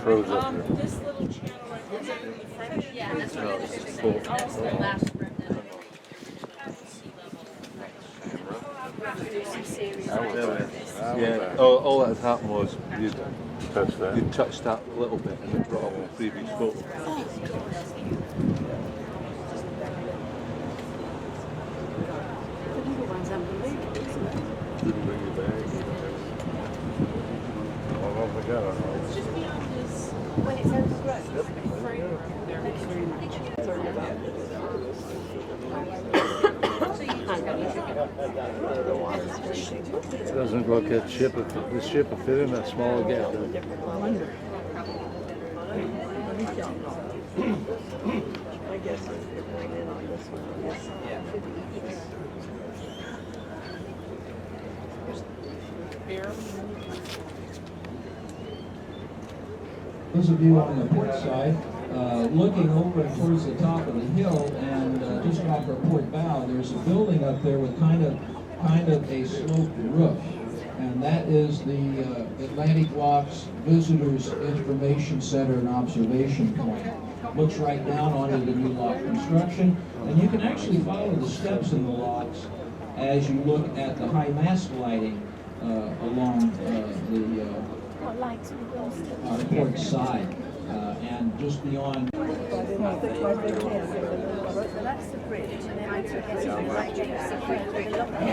froze up here. This little channel right here, the French. Yeah, that's No, what this it is is. full. That's the last room that Yeah, all that had happened was Touch that. you touched that a little bit and it brought up the previous photo. Didn't bring your bag. Oh, I forgot. Just beyond this. when it's overgrown. It doesn't look at ship. The ship will fit in that smaller gap. I guess if you're going in on this one, yes. Those of you on the port side, looking over towards the top of the hill and just off our port bow, there's a building up there with kind of a sloped roof. And that is the Atlantic Locks Visitors Information Center and Observation Point. Looks right down onto the new lock construction. And you can actually follow the steps in the locks as you look at the high mast lighting along the port side. And just beyond. That's the bridge, and then I took it to the right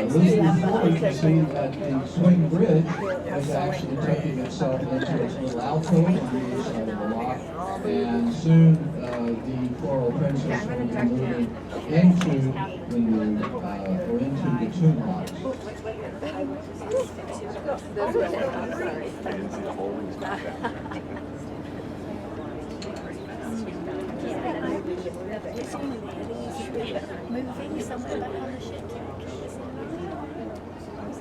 Moving forward, you see that the swing bridge is actually taking itself into its little alcove on the other side of the lock, and soon the Floral Princess will be moving into the Gatun locks. moving somewhere back on the ship.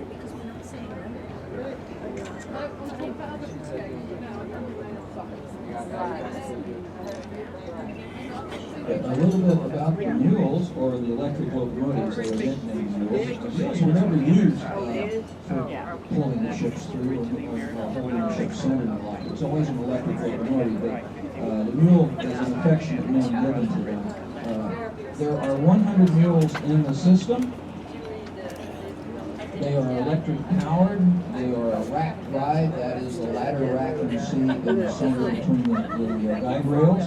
Because we're not seeing them. A little bit about the mules, or the electric locomotives that are nicknamed mules. Mules were never used for pulling the ships through or holding the ship centered and like. It's always an electric locomotive, but the mule is an affectionate name given to them. There are 100 mules in the system. They are electric powered. They are a rack ride. That is the ladder rack you see in the center between the guide rails.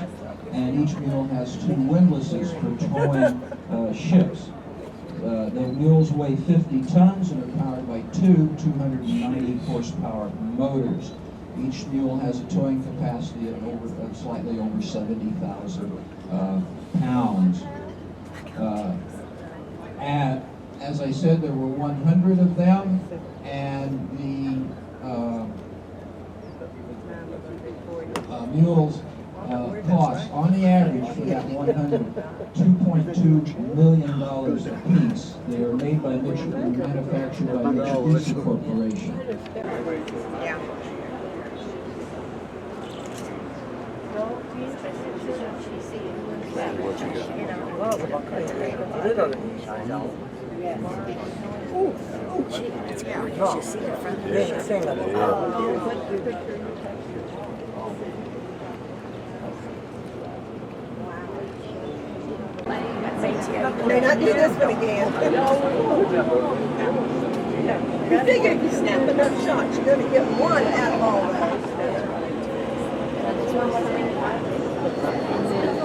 And each mule has two windlasses for towing ships. The mules weigh 50 tons and are powered by two 290 horsepower motors. Each mule has a towing capacity of slightly over 70,000 pounds. And as I said, there were 100 of them, and the mules cost, on the average, for that 100, $2.2 million a piece. They are made by Michigan, manufactured by Mitsubishi Corporation. Yeah. May not do this one again. You figure if you snap enough shots, you're going to get one out of all that.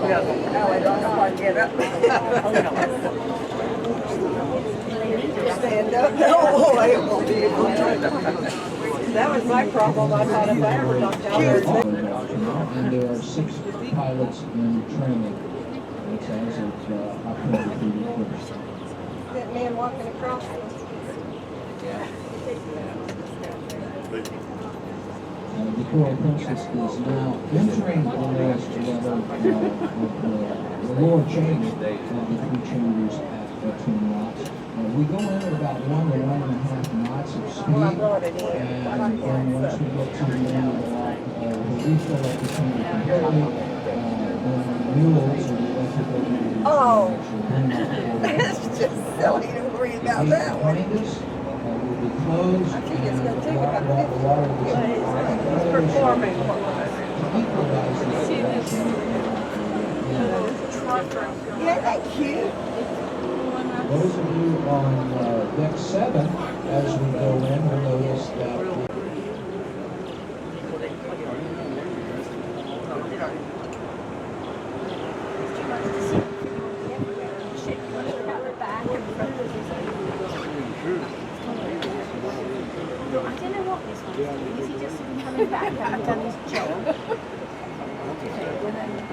No, I don't know how to get up. Stand up? No, I won't be able to. That was my problem. I thought if I ever knocked out there. And there are 6 pilots in training. It's as of October 31st. That man walking across. The Coral Princess is now entering the last level of the lower chamber of the 3 chambers at Gatun locks. We go in at about 1 to 1.5 knots of speed, and then once we get to the end of the lock, we'll refill up the chamber completely. Then the mules or the electric locomotives Oh. that's just silly to worry about that one. Behind us will be closed, I think it's and going to take about the water 50 minutes. He's performing. to keep Yeah, that cute. Those of you on deck 7, as we go in, will notice that I don't know what this one's doing. Is he just coming back and done his job?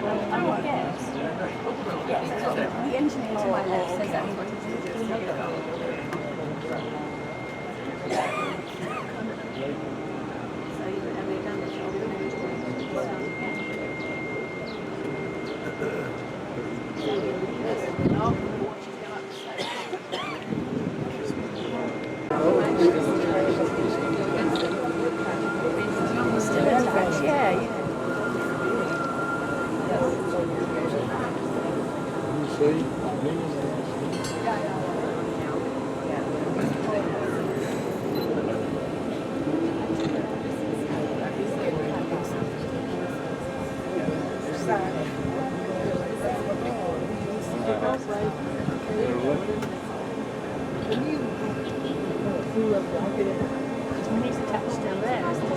I would guess. Yes, the engineer to my left says that's what he's doing. So have they done the job and then he's doing it again? Still attached, yeah. He's attached still there, isn't he?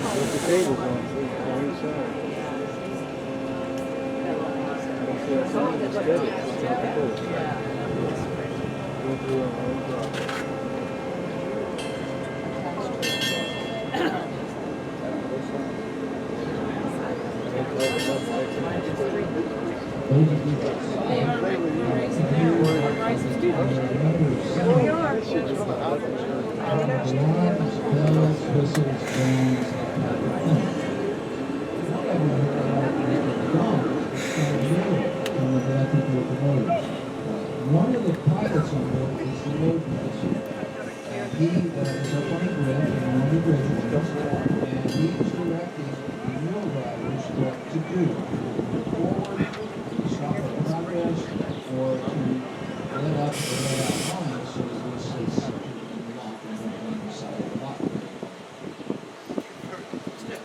One of the pilots on board is the load master. He is up on the bridge, and one of the bridges, and he is directing the wheel drivers what to do. Move forward, to stop our progress, or to let up or let out lines so that this is locked on the side of the lock.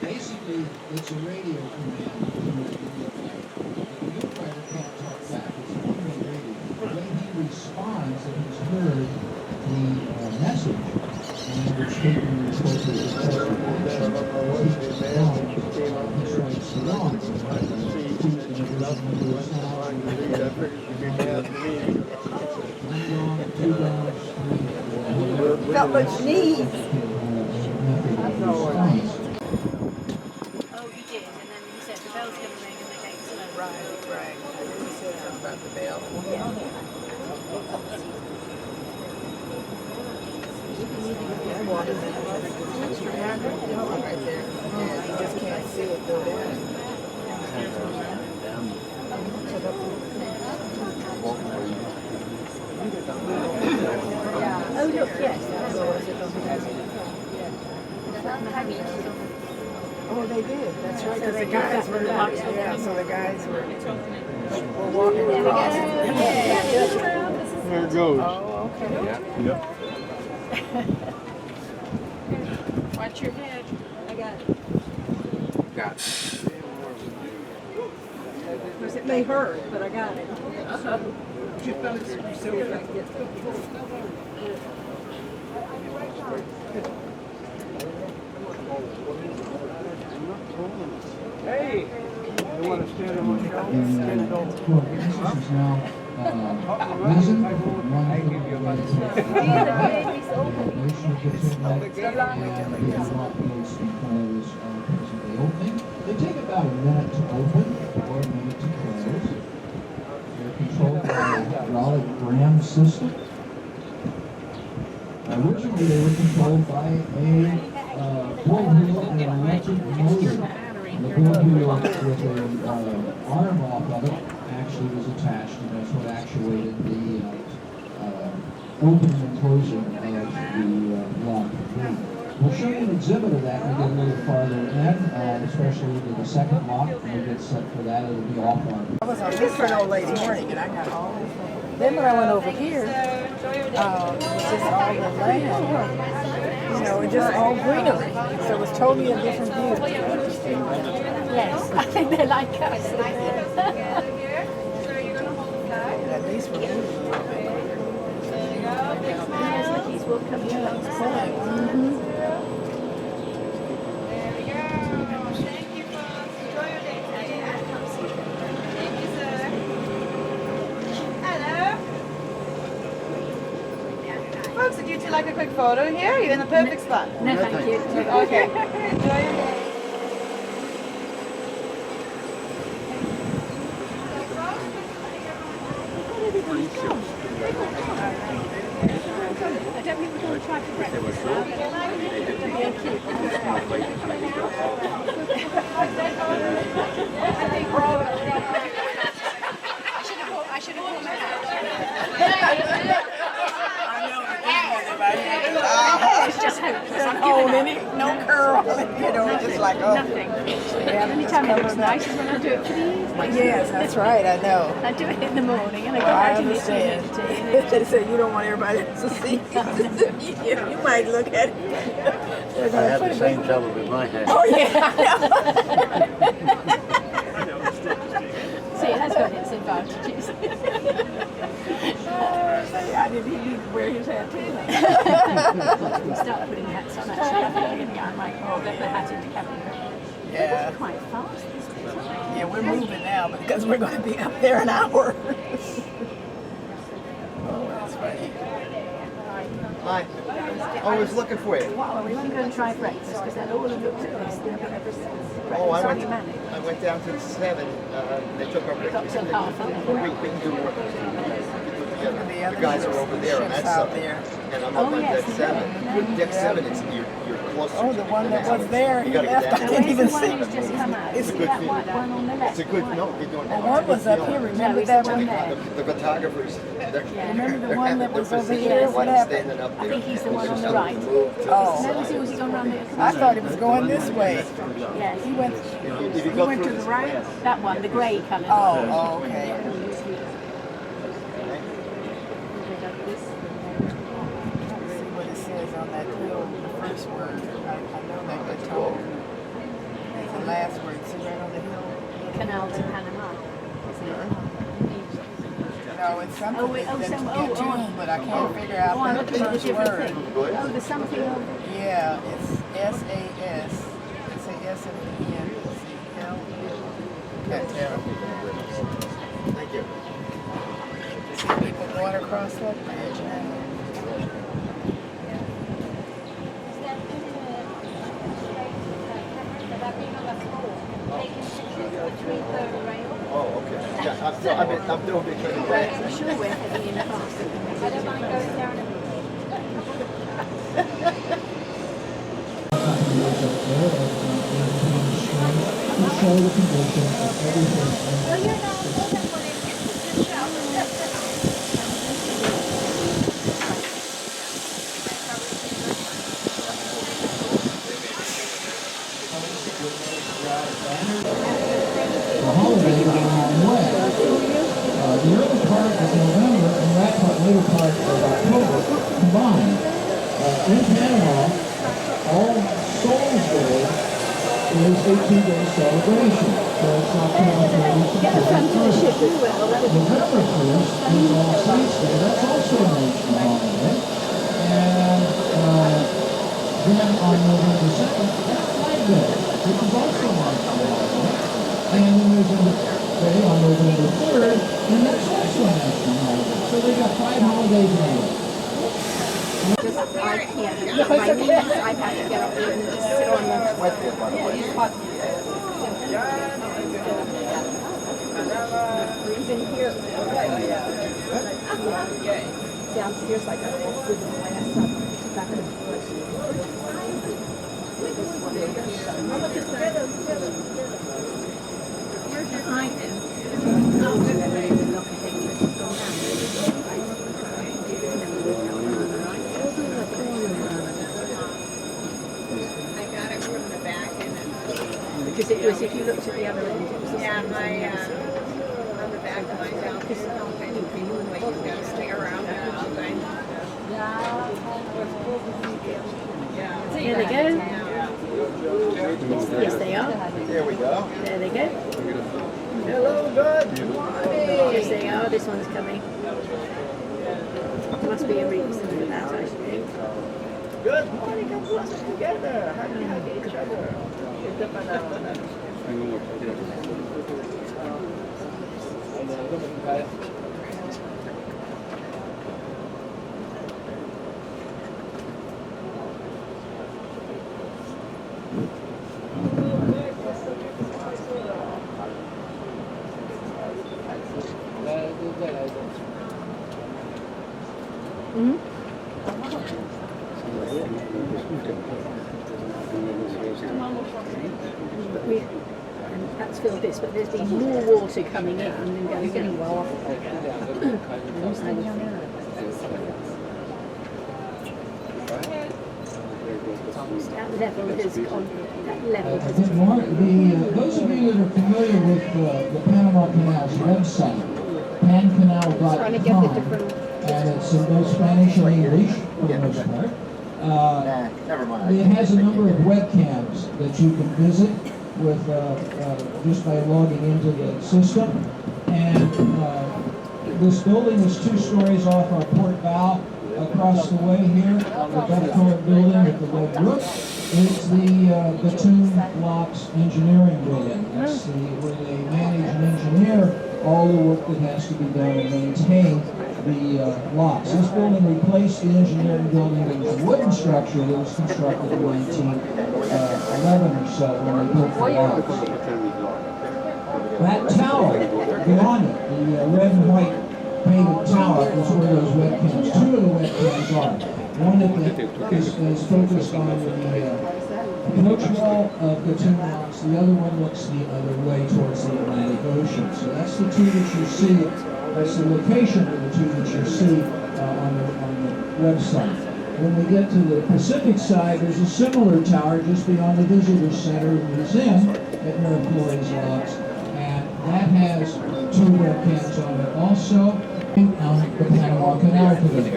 Basically, it's a radio command to the wheel driver. The wheel driver can't talk back. It's only radio. The way he responds that he's heard the message and it's taking the appropriate steps of action. He strikes the wrong. Not much need. Oh, he did, and then he said the bell's going to ring and the gates will open. Right. And then he said something about the bell. Right there. Yeah, you just can't see it go down. Oh, look, yes. Oh, they did. That's right. Because the guys were not. Yeah, so the guys were walking across. There it goes. Oh, okay. Yep. Watch your head. I got it. Got it. Because it may hurt, but I got it. Hey, you want to stand on the shelf? This is now risen. They take about a minute to open or a minute to close. They're controlled by a hydraulic ram system. Originally, they were controlled by a bull wheel and an electric motor. The bull wheel with an arm off of it actually was attached, and that's what actuated the opening and closing of the lock. We'll show you an exhibit of that when we get a little farther in, especially to the second lock. When we get set for that, it'll be offline. I was on this for an old lady morning, and I got all this. Then when I went over here, it was just all the land, you know, and just all greenery. So it was totally a different view. Yes, I think they like us. At least we're moving a little bit. Yes, like these will come to us. Folks, would you two like a quick photo here? Are you in the perfect spot? No, thank you. Okay. Enjoy your day. I don't think we're going to try for breakfast. I should have brought It's just hopeless. I'm holding it, no curl, you know, just like, oh. Nothing. The only time it looks nice is when I do it for the evening. Yes, that's right, I know. I do it in the morning and I go I back in the understand. evening. They say you don't want everybody else to see. You might look at it. I had the same trouble with my hair. Oh, yeah. See, it has got its advantages. I didn't even wear his hat too. Start putting hats on actually. I might get the hat in the cabin. Yeah. It's quite fast this day. Yeah, we're moving now because we're going to be up there an hour. Oh, that's funny. Hi. I was looking for you. Well, we won't go and try breakfast because they'll all have looked at this. They'll have ever since. Oh, I went down to 7. They took our breakfast. Till half, We can do more. The guys are over there on that side, and I'm up on deck 7. With deck 7, you're closer. Oh, the one that was there, he You gotta left. get I down. didn't even Where's the one see. that's just come out? It's a good That feeling. one on the left. It's a good. No, you're doing. The one was up here. Remember that one? The photographers. Remember the one that was over positioned here? like What happened? standing up I there. think he's the one on the Just right. moved to- Oh. No, was he gone round the I thought it was going this way. Yes. He went. If you He go went to through the this right. That one, the grey coloured. Oh, okay. See what it says on that hill, the first word. I know that Gatun. That's the last word. See right on the hill? Canal to Panama. Isn't it? No, it's something that's Gatun, oh. but I can't figure out Oh, I'm the looking at a first different word. thing. Oh, there's something over. Yeah, it's S-A-S. It's a S at the end. C-L. Can't tell. Thank you. See people going across that bridge now. Oh, okay. Yeah, I'm doing between the I'm sure we're heading in faster. I don't mind going down a The holidays are on the way. The early part of November and the later part of October combined. In Panama, All Souls Day is a 2-day celebration. So it's October 30th. Get the front of the ship as well. November 1st is All Saints Day. That's also a national holiday. And then on November 2nd, that's Flag Day, which is also a national holiday. And then there's a day on November 3rd, and that's also a national holiday. So they got 5 holidays in a row. I've had to get up there and just sit on the even here. Downstairs like that. With the last summer. Back in the bush. I got it from the back and because it was, if you looked at the other end, it was the yeah, same. on the back of my house. Like you gotta stay around that thing. There they go. Yes, they are. There we go. There they go. Hello, good. Yes, they are. This this one's coming. There must be a reason for that, actually. Good morning, come closer together. Hug each other. Ito pa na. That's filled this, but there's been more water coming in and then going well. That level has gone. That level has Good morning. Those of you that are familiar with the Panama Canal's website, pancanal.com, and it's in both Spanish and English for the most part. Never mind. It has a number of webcams that you can visit with just by logging into the system. And this building is 2 stories off our port bow. Across the way here, the double-colored building with the red roof, is the Gatun Locks Engineering Building. That's where they manage and engineer all the work that has to be done and maintain the locks. This building replaced the engineering building that was a wooden structure that was constructed in 1911 or so when they built the locks. That tower beyond it, the red and white painted tower, is where those webcams, 2 of the webcams are. One that is focused on the approach wall of Gatun Locks, the other one looks the other way towards the Atlantic Ocean. So that's the 2 that you see, that's the location of the 2 that you see on the website. When we get to the Pacific side, there's a similar tower just beyond the Visitor Center and Museum at Mira Flores Locks, and that has 2 webcams on it also. On the Panama Canal today.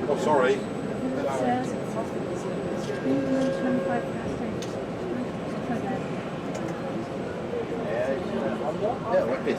Oh, sorry. Yeah, what is?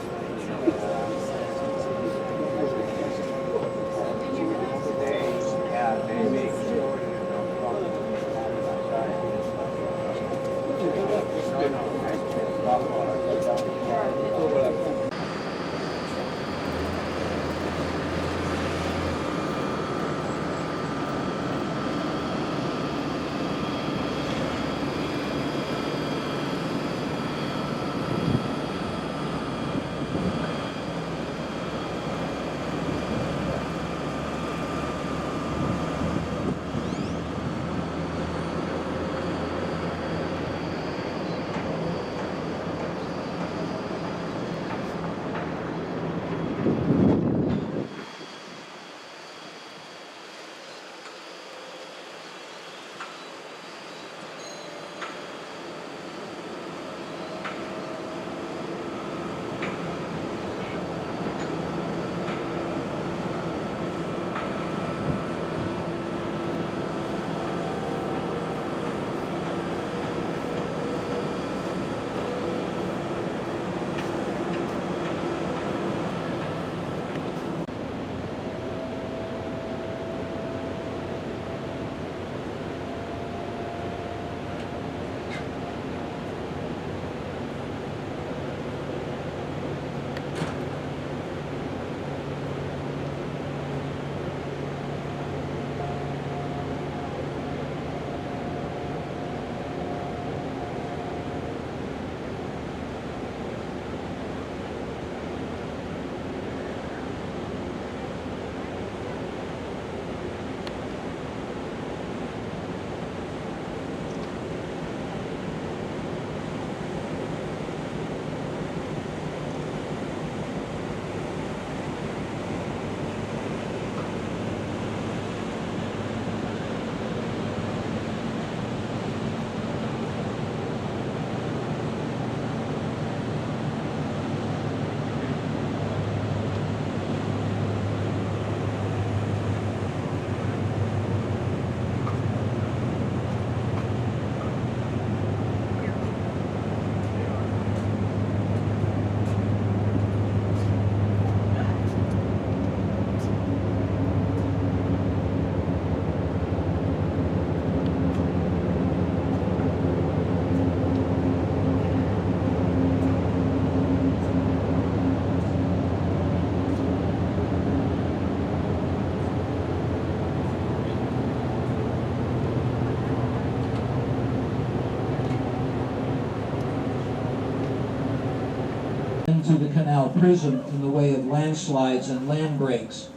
into the canal prison in the way of landslides and land breaks.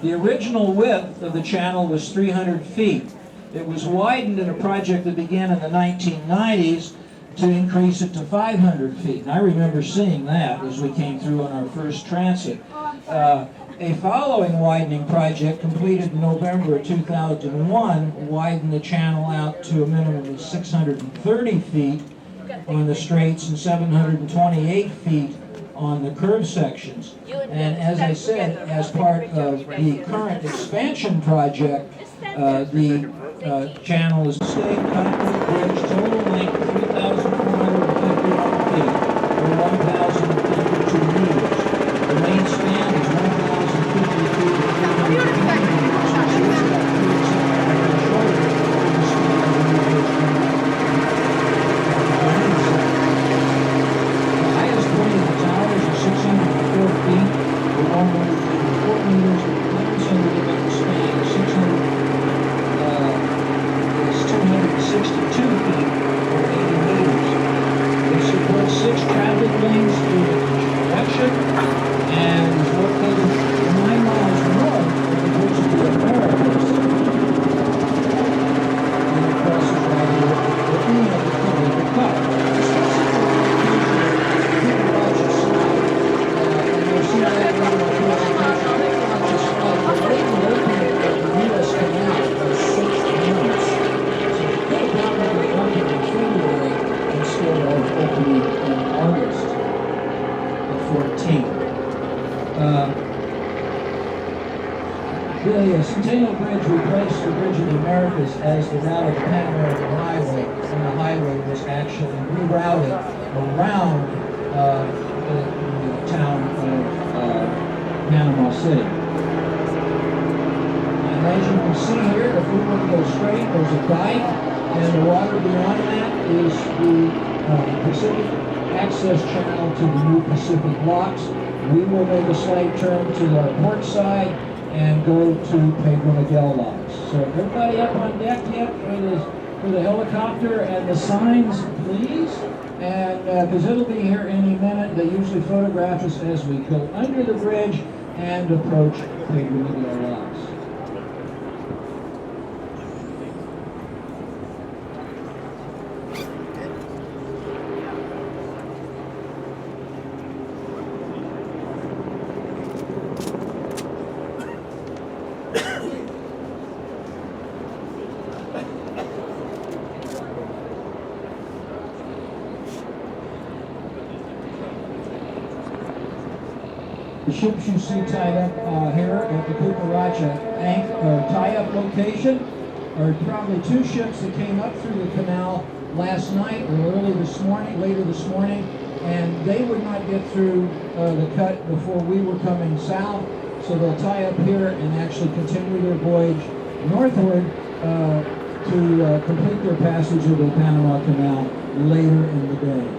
The original width of the channel was 300 feet. It was widened in a project that began in the 1990s to increase it to 500 feet. And I remember seeing that as we came through on our first transit. A following widening project completed in November of 2001 widened the channel out to a minimum of 630 feet on the straights and 728 feet on the curved sections. And as I said, as part of the current expansion project, the channel is staying concrete bridge, total length 3,451 feet, or 1,052 meters. The main span is 1,050 feet, or 320 meters, which is about 3 centimeters shorter than the span of the new bridge. The highest point of the towers is 604 feet, or 184 meters. The clearance under the main span is 262 feet, or 80 meters. It supports 6 traffic lanes through the connection and is located 9 miles north of the bridge of the Americas. And it crosses right here at the end of the Columbia Cup. And you'll see that later in the presentation. The late opening of the U.S. Canal was 6 months. Probably opened in February instead of opening in August the 14th. The Centennial Bridge replaced the Bridge of the Americas as the route of the Panama Highway, and the highway was actually rerouted around the town of Panama City. And as you can see here, if we were to go straight, there's a dike. And the water beyond that is the Pacific access channel to the new Pacific locks. We will make a slight turn to the port side and go to Pedro Miguel locks. So everybody up on deck yet for the helicopter and the signs, please? And because it'll be here any minute. They usually photograph us as we go under the bridge and approach Pedro Miguel locks. The ships you see tied up here at the Cucaracha tie-up location are probably 2 ships that came up through the canal last night or later this morning, and they would not get through the cut before we were coming south, so they'll tie up here and actually continue their voyage northward to complete their passage of the Panama Canal later in the day.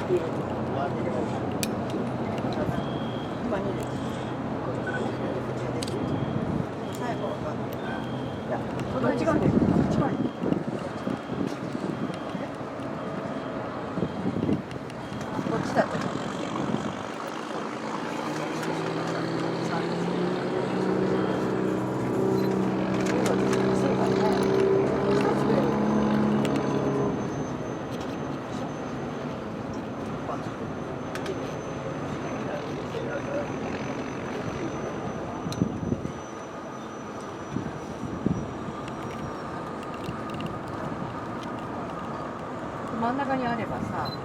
どっち側に？こっち側に。こっちだった。真ん中にあればさ、こ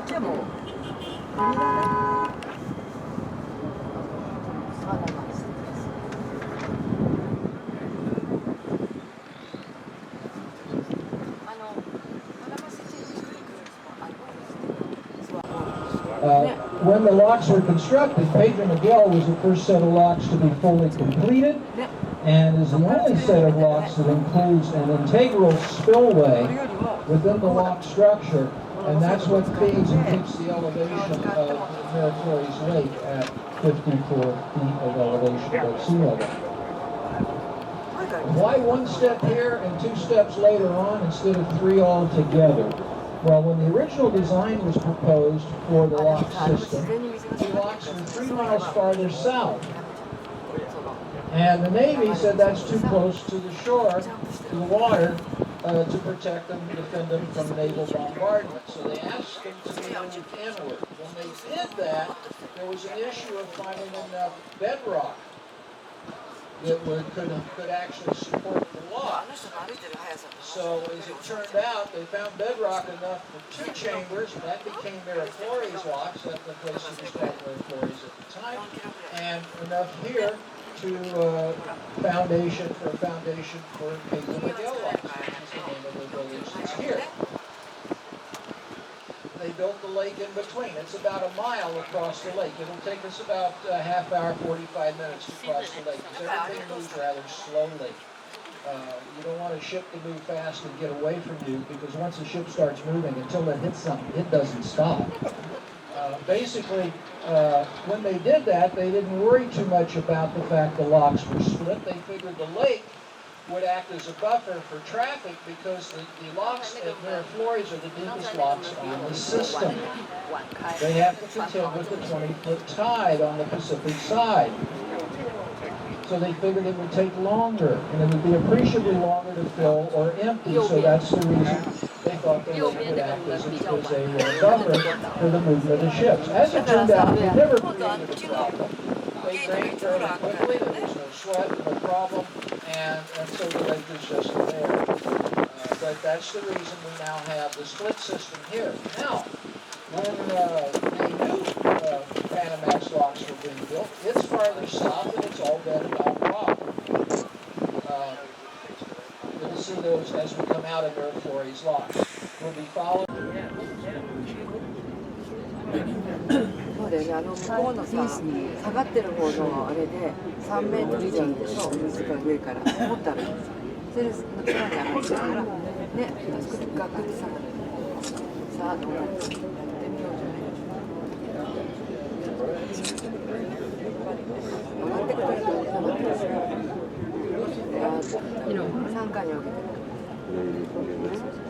っちはもう海だね。When the locks were constructed, Pedro Miguel was the first set of locks to be fully completed, and is the only set of locks that includes an integral spillway within the lock structure, and that's what feeds and keeps the elevation of Mira Flores Lake at 54 feet of elevation above sea level. Why one step here and 2 steps later on instead of 3 altogether? Well, when the original design was proposed for the lock system, the locks were 3 miles farther south. And the Navy said that's too close to the shore, to the water, to protect them, defend them from naval bombardment. So they asked them to move inward. When they did that, there was an issue of finding enough bedrock that could actually support the lock. So as it turned out, they found bedrock enough for 2 chambers, and that became Mira Flores locks. That's the place that was called Mira Flores at the time, and enough here to foundation for Pedro Miguel locks, which is the name of the village that's here. They built the lake in between. It's about a mile across the lake. It'll take us about a half hour, 45 minutes to cross the lake, because everything moves rather slowly. You don't want a ship to move fast and get away from you, because once a ship starts moving, until it hits something, it doesn't stop. Basically, when they did that, they didn't worry too much about the fact the locks were split. They figured the lake would act as a buffer for traffic, because the locks at Mira Flores are the deepest locks on the system. They have to contend with the 20-foot tide on the Pacific side. So they figured it would take longer, and it would be appreciably longer to fill or empty, so that's the reason they thought the lake would act as a buffer for the movement of the ships. As it turned out, they never created a problem. They drained very quickly, there was no sweat, no problem, and so the lake is just there. But that's the reason we now have the split system here. Now, when the new Panamax locks were being built, it's farther south and it's all bedded on rock. You'll see those as we come out of Mira Flores locks. We'll be following. そうだよね、向こうのさ、下がってる方のあれで3メートル以上あるでしょ、水が上から、もっとあるんですよ。それで、さらに上がっちゃうから、ね、ガクッと下がる。さあ、どうやってみようじゃない。上がってくると、上がってくる。3回に分けてる。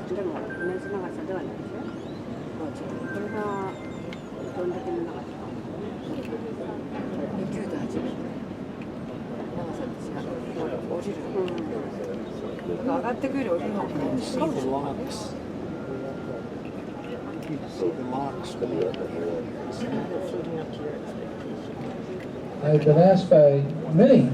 でも、同じ長さではないでしょ。これがどんだけの長さか。9と8。長さって違う。降りる。上がってくるより降りるのがいい。しかも。I've been asked by many.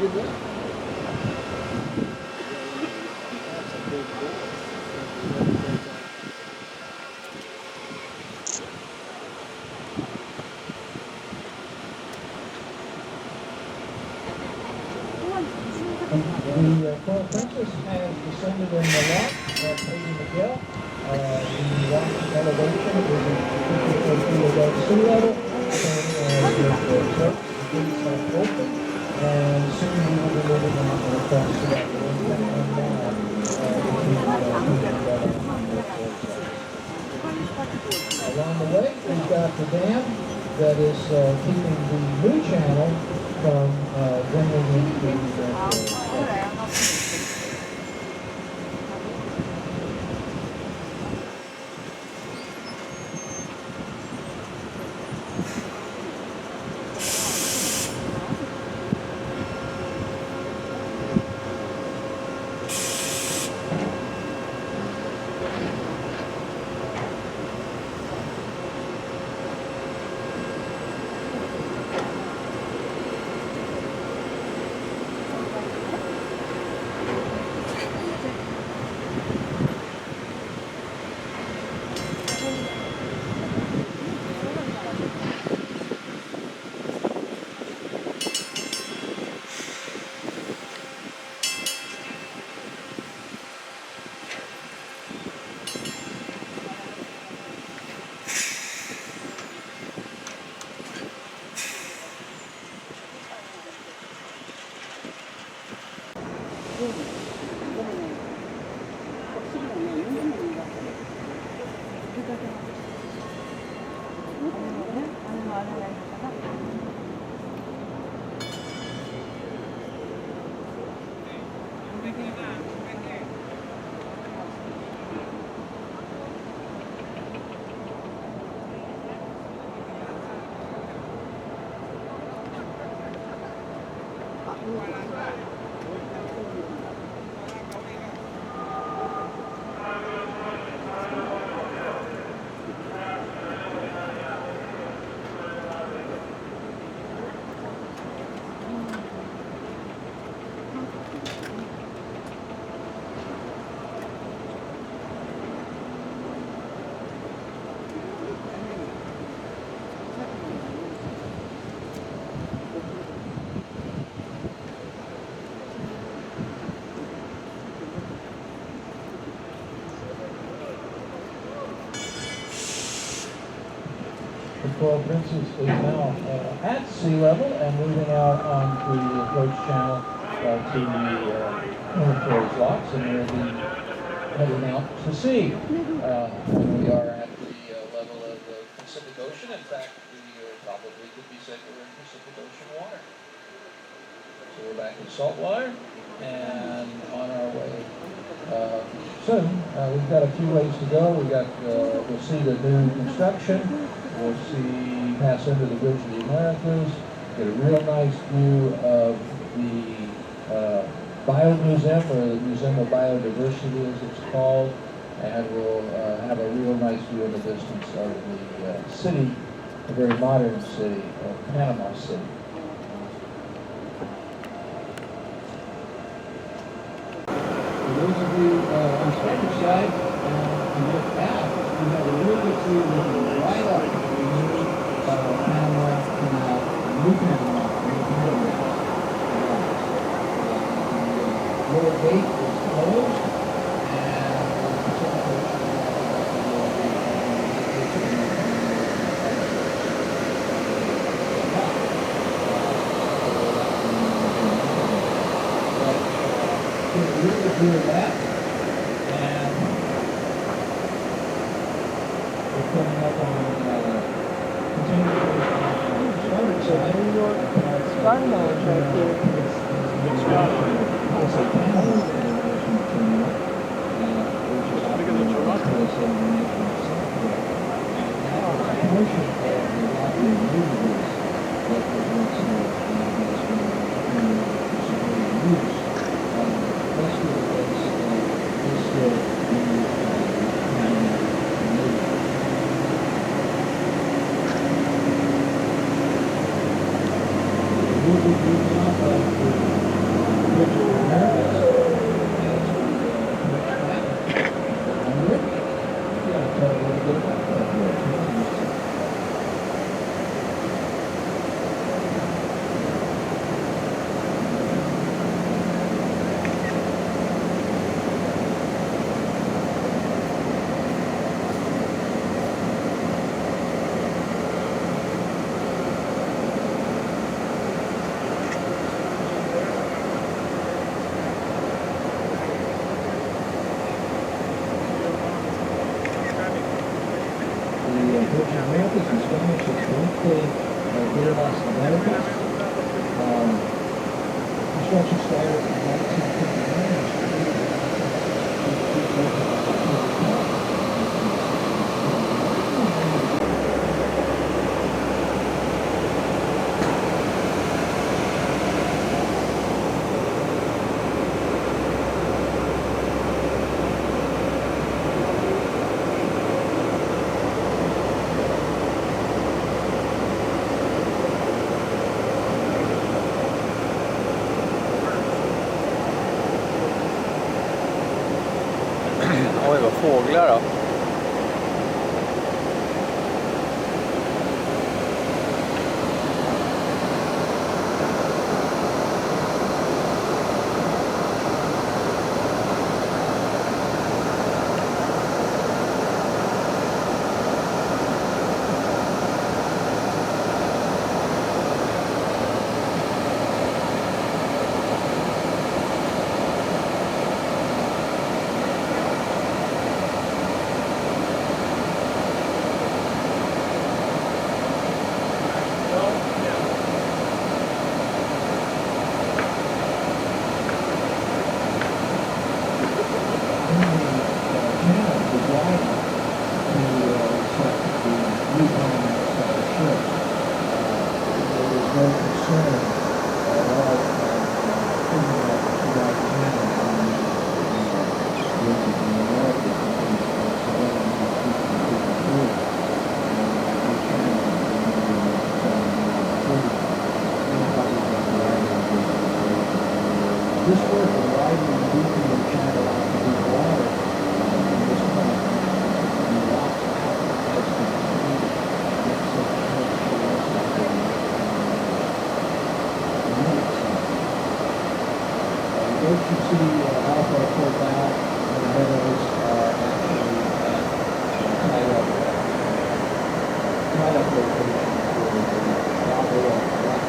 you go. The Pearl Princess has descended in the lock at Pedro Miguel. The lock elevation is at 54 feet above sea level. The gates are open, and soon we will be moving on across the Along the way, we've got the dam that is keeping the new channel from bringing into the Pearl Princess is now at sea level and moving out onto the approach channel to the Flores locks, and we'll be heading out to sea. We are at the level of the Pacific Ocean. In fact, we probably could be said we're in Pacific Ocean water. So we're back in salt water and on our way soon. We've got a few ways to go. We'll see the new construction. We'll pass under the Bridge of the Americas, get a real nice view of the Biomuseum, or the Museum of Biodiversity as it's called, and we'll have a real nice view in the distance of the city, a very modern city of Panama City. For those of you on the Spanish side, and look out, we have a real good view looking right up the new Panama Canal, new Panama, the lower gate is closed, and really do that, and we're coming up on starboard side. New York Cardinal is right here. We'll be moving up Spanish birthday here in Las Americas. Construction started in 1959 and was Oj, vad fåglar då. This work of riding and looping the channel out to deep water from this point and walks out as the speed gets so close to the rest of the you both can see Alpha Port Bow and the meadows are actually tied up location for the Lauderdale rock.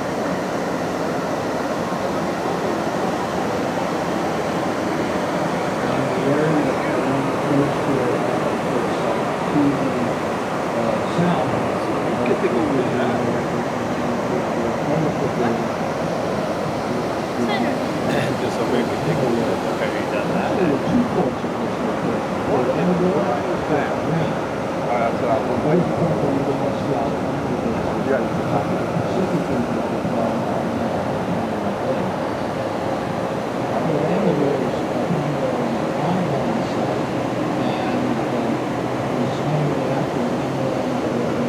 Just so we can take a look at how you done that.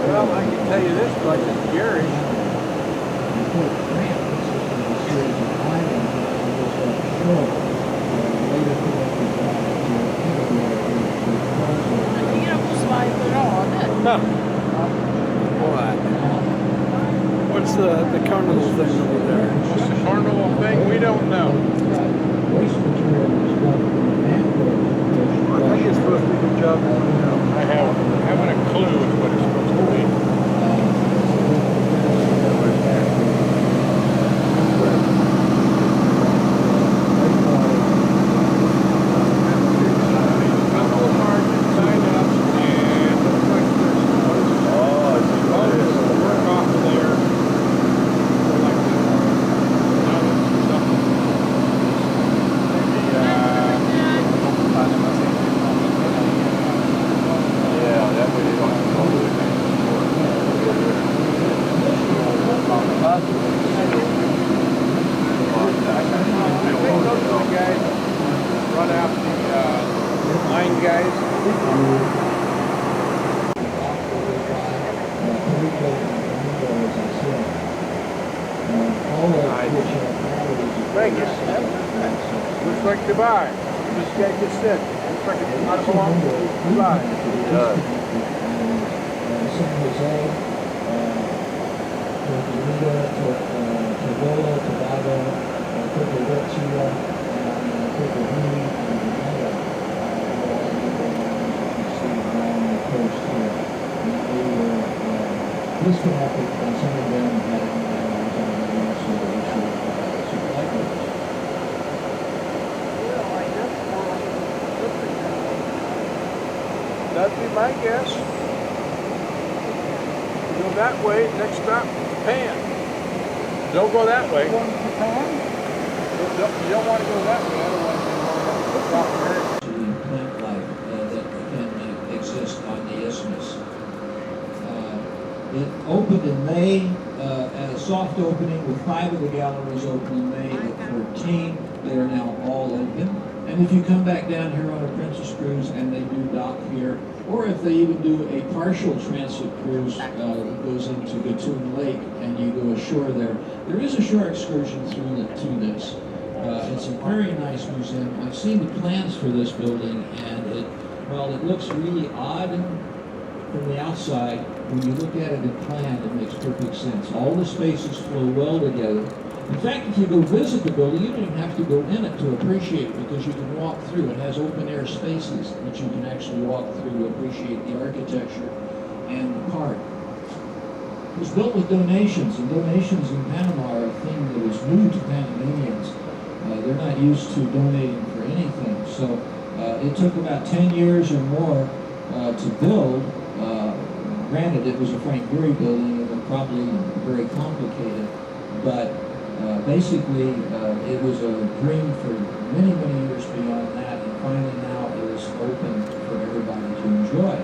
Well, I can tell you this much, it's Gary. What's the carnival thing over there? What's the carnival thing? We don't know. I think it's supposed to be a good job. I haven't a clue what it's supposed to be. Vegas. Looks like Dubai. This guy just said. Looks like it's not belong to Dubai. It does. San Jose, Mira, Tobola, Tobago, Puerto Rico, and Puerto Rico, and Grenada. You see along the coast here. And they were disconnected from some of them had airlines on the wing, so they issued supply codes. That'd be my guess. that way, next stop, Japan. Don't go that way. Going to Japan? You don't want to go that way, otherwise you're going to South America. Plant life that can exist on the isthmus. It opened in May, at a soft opening with 5 of the galleries open in May, with 14. They are now all open. And if you come back down here on a Princess cruise and they do dock here, or if they even do a partial transit cruise that goes into Gatun Lake and you go ashore there, there is a shore excursion to this. It's a very nice museum. I've seen the plans for this building, and while it looks really odd from the outside, when you look at it in plan, it makes perfect sense. All the spaces flow well together. In fact, if you go visit the building, you don't even have to go in it to appreciate it, because you can walk through. It has open air spaces that you can actually walk through to appreciate the architecture and the park. It was built with donations, and donations in Panama are a thing that is new to Panamanians. They're not used to donating for anything. So it took about 10 years or more to build. Granted, it was a Frank Gehry building, and it probably very complicated, but basically it was a dream for many, many years beyond that, and finally now it is open for everybody to enjoy.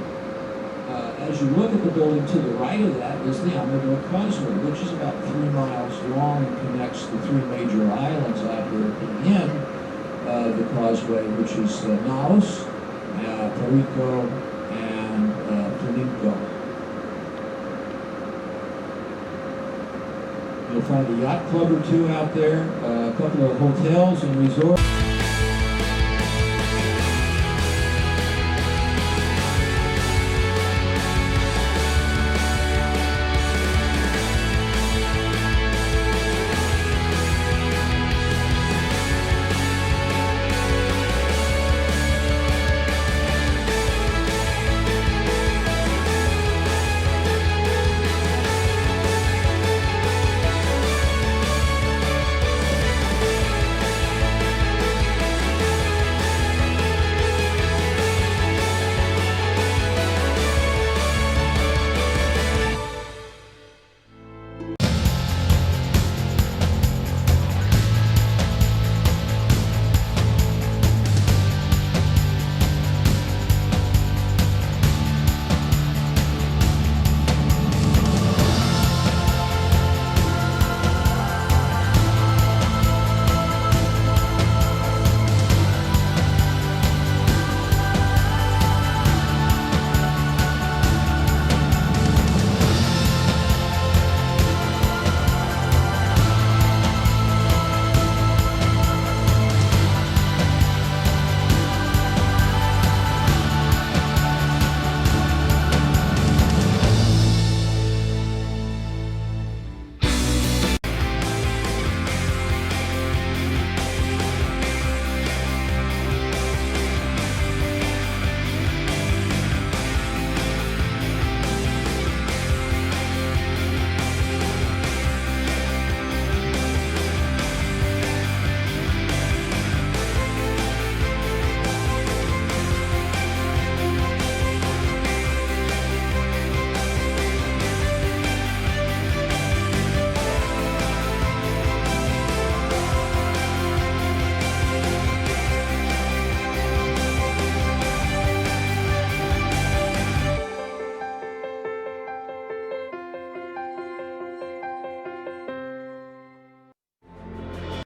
As you look at the building to the right of that is the Lauderdale Causeway, which is about 3 miles long and connects the 3 major islands out here at the end of the causeway, which is Naos, Perico, and Flamenco. You'll find a yacht club or two out there, a couple of hotels and resorts.